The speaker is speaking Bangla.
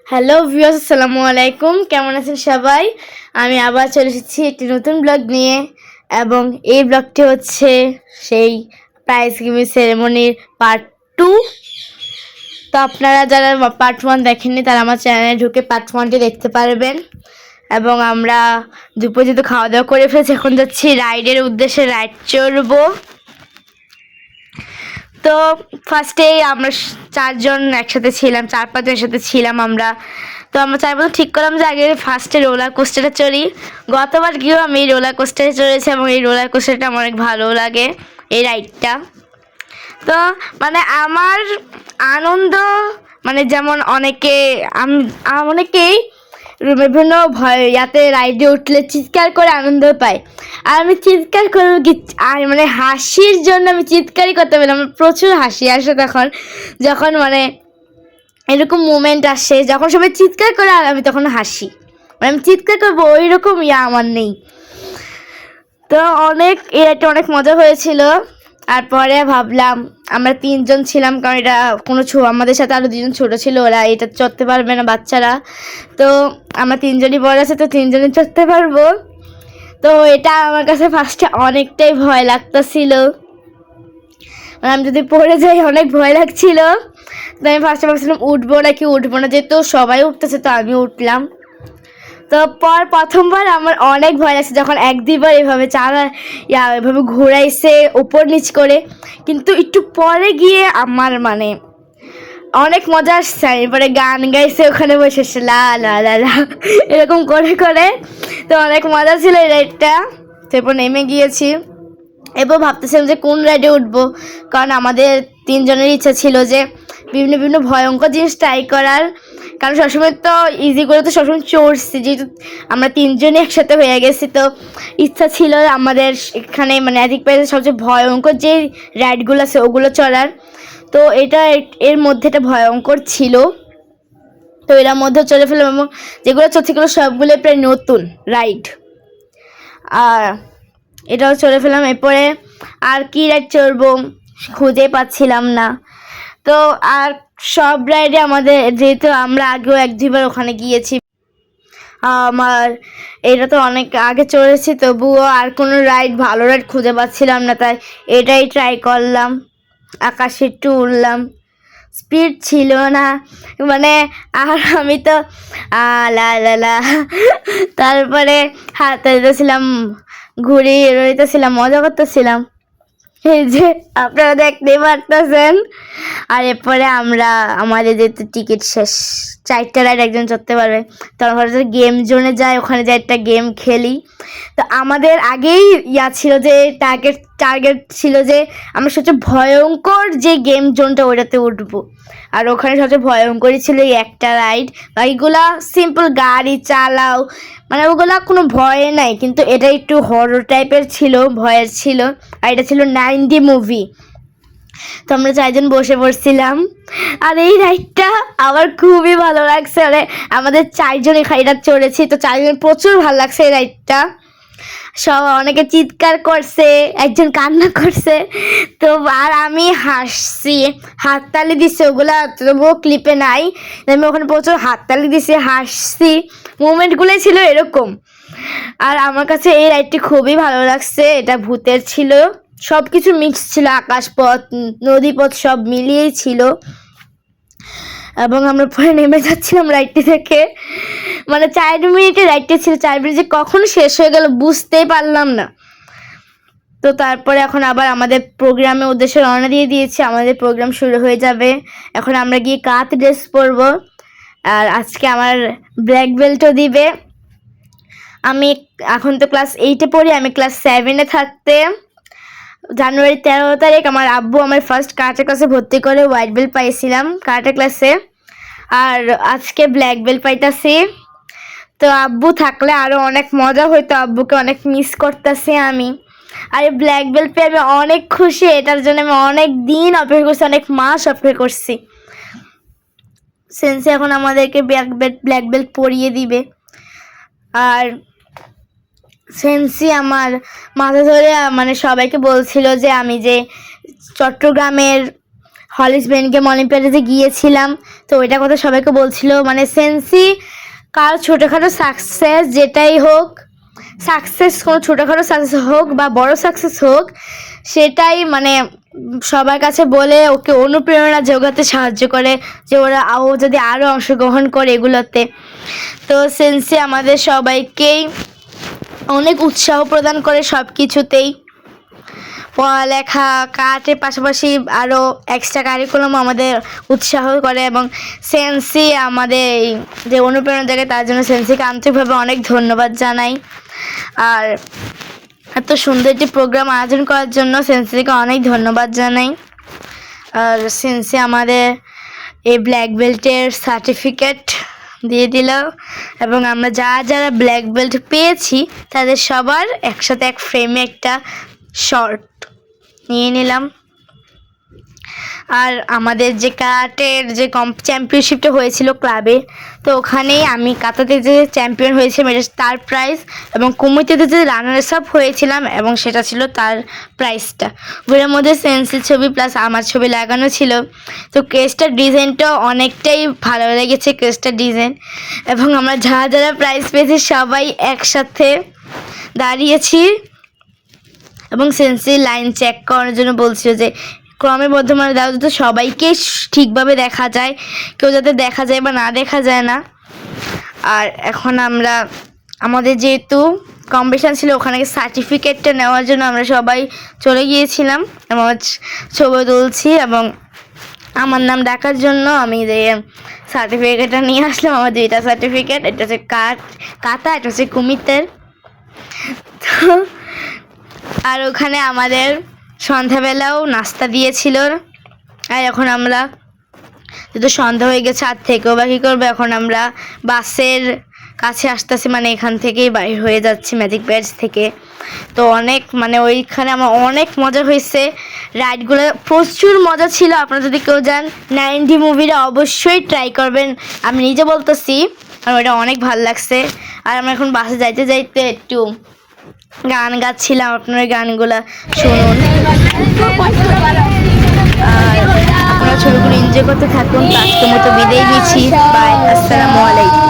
হ্যালো ভিউয়ার্স, আসসালামু আলাইকুম। কেমন আছেন সবাই? আমি আবার চলে এসেছি একটি নতুন ব্লগ নিয়ে, এবং এই ব্লগটি হচ্ছে সেই প্রাইজ গিভিং সেরেমনির পার্ট 2। তো আপনারা যারা পার্ট 1 দেখেননি তারা আমার চ্যানেলে ঢুকে পার্ট 1টি দেখতে পারবেন। এবং আমরা দুপুর যেহেতু খাওয়া দাওয়া করে ফেলেছি, এখন যাচ্ছি রাইডের উদ্দেশ্যে, রাইড চড়বো। তো ফার্স্টেই আমরা 4 জন একসাথে ছিলাম, 4-5 জন একসাথে ছিলাম আমরা। তো আমরা 4 জন ঠিক করলাম যে আগে ফার্স্টে রোলার কোস্টারে চড়ি। গতবার গিয়েও আমি এই রোলার কোস্টারে চড়েছি এবং এই রোলার কোস্টারটা আমার অনেক ভালো লাগে, এই রাইডটা। তো মানে আমার আনন্দ, মানে যেমন অনেকেই বিভিন্ন ইয়াতে রাইডে উঠলে চিৎকার করে আনন্দ পায়, আর আমি চিৎকার করে আর মানে হাসির জন্য আমি চিৎকারই করতে পারি। আমার প্রচুর হাসি আসে তখন, যখন মানে এরকম মোমেন্ট আসে যখন সবাই চিৎকার করে আর আমি তখন হাসি। মানে আমি চিৎকার করবো ওই রকম আমার নেই। তো এটা অনেক মজা হয়েছিল। আর পরে ভাবলাম, আমরা 3 জন ছিলাম, কারণ এটা আমাদের সাথে আরও 2 জন ছোটো ছিল, ওরা এটা চড়তে পারবে না, বাচ্চারা। তো আমরা 3 জনই বড় আছে, তো 3 জনই চড়তে পারবো। তো এটা আমার কাছে ফার্স্টে অনেকটাই ভয় লাগতেছিল, মানে আমি যদি পড়ে যাই অনেক ভয় লাগছিল। তো আমি ফার্স্টে ভাবছিলাম উঠবো না, যেহেতু সবাই উঠতেছে তো আমি উঠলাম। তো প্রথমবার আমার অনেক ভয় লাগছে, যখন 1-2বার এভাবে এভাবে ঘোরাইছে উপর নিচ করে, কিন্তু একটু পরে গিয়ে আমার মানে অনেক মজা আসছে। এরপরে গান গাইছে ওখানে বসে, লা লা লা লা এরকম করে করে। তো অনেক মজা ছিল এই রাইডটা। তারপর নেমে গিয়েছি, এবার ভাবতেছিলাম যে কোন রাইডে উঠবো, কারণ আমাদের 3 জনের ইচ্ছা ছিল যে বিভিন্ন বিভিন্ন ভয়ঙ্কর জিনিস ট্রাই করার। কারণ সবসময় তো ইজি করে তো সবসময় চড়ছি, যেহেতু আমরা 3 জনই একসাথে হয়ে গেছি, তো ইচ্ছা ছিল আমাদের এখানে মানে ম্যাজিক প্যালেসের সবচেয়ে ভয়ঙ্কর যে রাইডগুলো আছে ওগুলো চড়ার। তো এর মধ্যে এটা ভয়ঙ্কর ছিল, তো এটার মধ্যে চলে ফেললাম। এবং যেগুলো চলছে সেগুলো সবগুলো প্রায় নতুন রাইড, আর এটাও চলে ফেললাম। এরপরে আর কি রাইড চড়বো খুঁজে পাচ্ছিলাম না। তো আর সব রাইডে আমাদের, যেহেতু আমরা আগেও 1-2বার ওখানে গিয়েছি, আমার এটা তো অনেক আগে চড়েছি, তবুও আর কোনো ভালো রাইড খুঁজে পাচ্ছিলাম না, তাই এটাই ট্রাই করলাম। আকাশে একটু উড়লাম, স্পিড ছিল না, মানে আর আমি তো লা লা লা তারপরে হাতে দিতেছিলাম, ঘুরি রইতেছিলাম, মজা করতেছিলাম, এই যে আপনারা দেখতেই পারতেছেন। আর এরপরে আমাদের যেহেতু টিকিট শেষ, 4টা রাইড একজন চড়তে পারবে, তারপরে গেম জোনে যাই, ওখানে যাই একটা গেম খেলি। তো আমাদের আগেই ছিল যে টার্গেট ছিল যে আমরা সবচেয়ে ভয়ঙ্কর যে গেম জোনটা ওইটাতে উঠবো, আর ওখানে সবচেয়ে ভয়ঙ্করই ছিল এই একটা রাইড। বাকিগুলা সিম্পল গাড়ি চালাও, মানে ওগুলা কোনো ভয় নাই, কিন্তু এটা একটু হরর টাইপের ছিল, ভয়ের ছিল। আর এটা ছিল 9D মুভি। তো আমরা 4 জন বসে পড়ছিলাম, আর এই রাইডটা আমার খুবই ভালো লাগছে। মানে আমাদের 4 জন এটা চড়েছি, তো 4 জন প্রচুর ভালো লাগছে এই রাইডটা। অনেকে চিৎকার করছে, একজন কান্না করছে, তো আর আমি হাসছি, হাততালি দিচ্ছি, ওগুলা তবুও ক্লিপে নাই। আমি ওখানে প্রচুর হাততালি দিচ্ছি, হাসছি, মুভমেন্টগুলোই ছিল এরকম। আর আমার কাছে এই রাইডটি খুবই ভালো লাগছে। এটা ভূতের ছিল, সব কিছু মিক্স ছিল, আকাশপথ নদীপথ সব মিলিয়েই ছিল। এবং আমরা পরে নেমে যাচ্ছিলাম রাইডটি থেকে, মানে 4 মিনিটের রাইডটি ছিল, 4 মিনিট যে কখন শেষ হয়ে গেল বুঝতেই পারলাম না। তো তারপরে এখন আবার আমাদের প্রোগ্রামের উদ্দেশ্যে রওনা দিয়ে দিয়েছি, আমাদের প্রোগ্রাম শুরু হয়ে যাবে। এখন আমরা গিয়ে কাত ড্রেস পরবো, আর আজকে আমার ব্ল্যাক বেল্টও দিবে। আমি এখন তো ক্লাস 8-এ পড়ি, আমি ক্লাস 7-এ থাকতে জানুয়ারি 13 তারিখ আমার আব্বু আমার ফার্স্ট কারাটে ক্লাসে ভর্তি করে হোয়াইট বেল্ট পাইছিলাম কারাটে ক্লাসে, আর আজকে ব্ল্যাক বেল্ট পাইতাছি। তো আব্বু থাকলে আরও অনেক মজা হইতো, আব্বুকে অনেক মিস করতেছি আমি। আর এই ব্ল্যাক বেল্ট পেয়ে আমি অনেক খুশি, এটার জন্য আমি অনেক দিন অপেক্ষা করছি, অনেক মাস অপেক্ষা করছি। সেন্সি এখন আমাদেরকে ব্ল্যাক বেল্ট পরিয়ে দিবে, আর সেন্সি আমার মাথা ধরে মানে সবাইকে বলছিল যে আমি যে চট্টগ্রামের হলিস ব্রেন গেম অলিম্পিয়াডে গিয়েছিলাম, তো ওইটা কথা সবাইকে বলছিল, মানে সেন্সি কার ছোটোখাটো সাকসেস যেটাই হোক, সাকসেস কোনো ছোটোখাটো সাকসেস হোক বা বড় সাকসেস হোক, সেটাই মানে সবার কাছে বলে ওকে অনুপ্রেরণা জোগাতে সাহায্য করে, যে ও যদি আরও অংশগ্রহণ করে এগুলোতে। তো সেন্সি আমাদের সবাইকেই অনেক উৎসাহ প্রদান করে সব কিছুতেই, পড়ালেখা কাটের পাশাপাশি আরও এক্সট্রা কারিকুলাম আমাদের উৎসাহ করে, এবং সেন্সি আমাদের যে অনুপ্রেরণা জায়গায় তার জন্য সেন্সিকে আন্তরিকভাবে অনেক ধন্যবাদ জানাই। আর এত সুন্দর একটি প্রোগ্রাম আয়োজন করার জন্য সেন্সিকে অনেক ধন্যবাদ জানাই। আর সেন্সি আমাদের এই ব্ল্যাক বেল্টের সার্টিফিকেট দিয়ে দিল, এবং আমরা যারা ব্ল্যাক বেল্ট পেয়েছি তাদের সবার একসাথে এক ফ্রেমে একটা শর্ট নিয়ে নিলাম। আর আমাদের যে কারাটের যে চ্যাম্পিয়নশিপটা হয়েছিল ক্লাবে, তো ওখানেই আমি কাতাতে যে চ্যাম্পিয়ন হয়েছিলাম এটা তার প্রাইজ, এবং কুমিতেতে যে রানার্স আপ হয়েছিলাম এবং সেটা ছিল তার প্রাইজটা। ওগুলোর মধ্যে সেন্সির ছবি প্লাস আমার ছবি লাগানো ছিল। তো কেসটার ডিজাইনটাও অনেকটাই ভালো লেগেছে, কেসটার ডিজাইন, এবং আমরা যারা প্রাইজ পেয়েছি সবাই একসাথে দাঁড়িয়েছি, এবং সেন্সির লাইন চেক করার জন্য বলছিল যে ক্রমে বর্ধমানে দেওয়া যাতে সবাইকে ঠিকভাবে দেখা যায়, কেউ যাতে দেখা যায় বা না দেখা যায় না। আর এখন আমরা আমাদের যেহেতু কম্পিটিশান ছিল ওখানে সার্টিফিকেটটা নেওয়ার জন্য আমরা সবাই চলে গিয়েছিলাম, এবং ছবি তুলছি, এবং আমার নাম ডাকার জন্য আমি যে সার্টিফিকেটটা নিয়ে আসলাম, আমার দুইটা সার্টিফিকেট, এটা হচ্ছে কাতা, এটা হচ্ছে কুমিতের। তো আর ওখানে আমাদের সন্ধ্যাবেলাও নাস্তা দিয়েছিল। আর এখন আমরা যেহেতু সন্ধ্যা হয়ে গেছে আর থেকেও বা কী করবো, এখন আমরা বাসের কাছে আসতেছি, মানে এখান থেকেই বাইর হয়ে যাচ্ছি ম্যাজিক ব্যাচ থেকে। তো অনেক মানে ওইখানে আমার অনেক মজা হয়েছে, রাইডগুলো প্রচুর মজা ছিল। আপনারা যদি কেউ যান 90 মুভিটা অবশ্যই ট্রাই করবেন, আমি নিজে বলতেছি, আর ওইটা অনেক ভালো লাগছে। আর আমরা এখন বাসে যাইতে যাইতে একটু গান গাচ্ছিলাম, আপনার গানগুলা শুনুন, আর আপনারা ছবিগুলো এনজয় করতে থাকুন। আজকের মতো বিদায় নিচ্ছি, বাই, আসসালামু আলাইকুম।